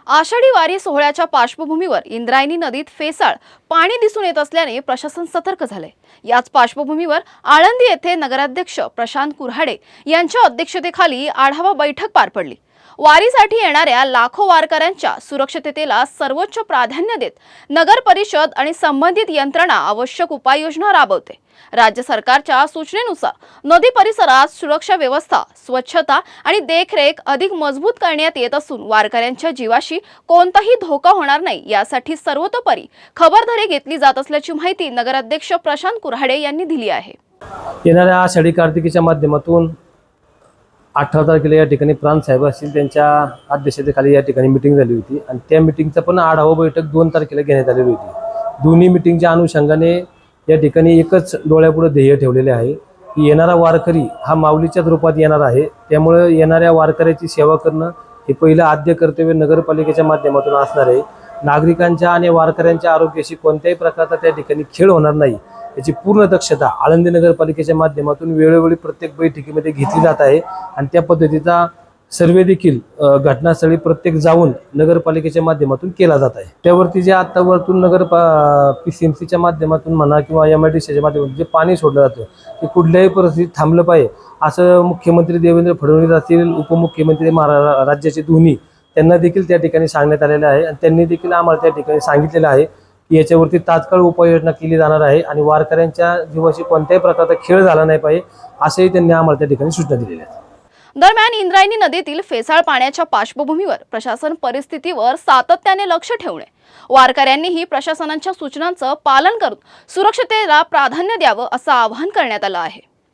आषाढी वारी सोहळ्याच्या पार्श्वभूमीवर इंद्रायणी नदीत फेसाळ पाणी दिसून येत असल्याने प्रशासन सतर्क झाले। याच पार्श्वभूमीवर आळंदी येथे नगराध्यक्ष प्रशांत कुऱ्हाडे यांच्या अध्यक्षतेखाली आढावा बैठक पार पडली। वारीसाठी येणाऱ्या लाखो वारकऱ्यांच्या सुरक्षिततेला सर्वोच्च प्राधान्य देत नगर परिषद आणि संबंधित यंत्रणा आवश्यक उपाययोजना राबवते। राज्य सरकारच्या सूचनेनुसार नदी परिसरात सुरक्षा व्यवस्था, स्वच्छता आणि देखरेख अधिक मजबूत करण्यात येत असून वारकऱ्यांच्या जीवाशी कोणताही धोका होणार नाही यासाठी सर्वतोपरी खबरदारी घेतली जात असल्याची माहिती नगराध्यक्ष प्रशांत कुऱ्हाडे यांनी दिली आहे। येणाऱ्या आषाढी कार्तिकीच्या माध्यमातून 18 तारखेला या ठिकाणी प्रांत साहेब असतील त्यांच्या अध्यक्षतेखाली या ठिकाणी मीटिंग झाली होती आणि त्या मीटिंगचा पण आढावा बैठक 2 तारखेला घेण्यात आलेली होती। दोन्ही मीटिंगच्या अनुषंगाने या ठिकाणी एकच डोळ्यापुढे ध्येय ठेवलेले आहे की येणारा वारकरी हा माऊलीच्या रूपात येणार आहे, त्यामुळे येणाऱ्या वारकऱ्याची सेवा करणं हे पहिलं आद्य कर्तव्य नगरपालिकेच्या माध्यमातून असणार आहे। नागरिकांच्या आणि वारकऱ्यांच्या आरोग्याशी कोणत्याही प्रकारचा त्या ठिकाणी खेळ होणार नाही याची पूर्ण दक्षता आळंदी नगरपालिकेच्या माध्यमातून वेळोवेळी प्रत्येक बैठकीमध्ये घेतली जात आहे आणि त्या पद्धतीचा सर्वे देखील घटनास्थळी प्रत्येक जाऊन नगरपालिकेच्या माध्यमातून केला जात आहे। त्यावरती जे आता वरतून PCMCच्या माध्यमातून म्हणा किंवा MIDCच्या माध्यमातून जे पाणी सोडलं जातं ते कुठल्याही परिस्थितीत थांबलं पाहिजे असं मुख्यमंत्री देवेंद्र फडणवीस असतील, उपमुख्यमंत्री राज्याचे दोन्ही त्यांना देखील त्या ठिकाणी सांगण्यात आलेलं आहे आणि त्यांनी देखील आम्हाला त्या ठिकाणी सांगितलेलं आहे की याच्यावरती तात्काळ उपाययोजना केली जाणार आहे आणि वारकऱ्यांच्या जीवाशी कोणत्याही प्रकारचा खेळ झाला नाही पाहिजे असंही त्यांनी आम्हाला त्या ठिकाणी सूचना दिलेल्या आहेत। दरम्यान इंद्रायणी नदीतील फेसाळ पाण्याच्या पार्श्वभूमीवर प्रशासन परिस्थितीवर सातत्याने लक्ष ठेवणे, वारकऱ्यांनीही प्रशासनाच्या सूचनांचं पालन करून सुरक्षिततेला प्राधान्य द्यावं असं आवाहन करण्यात आलं आहे।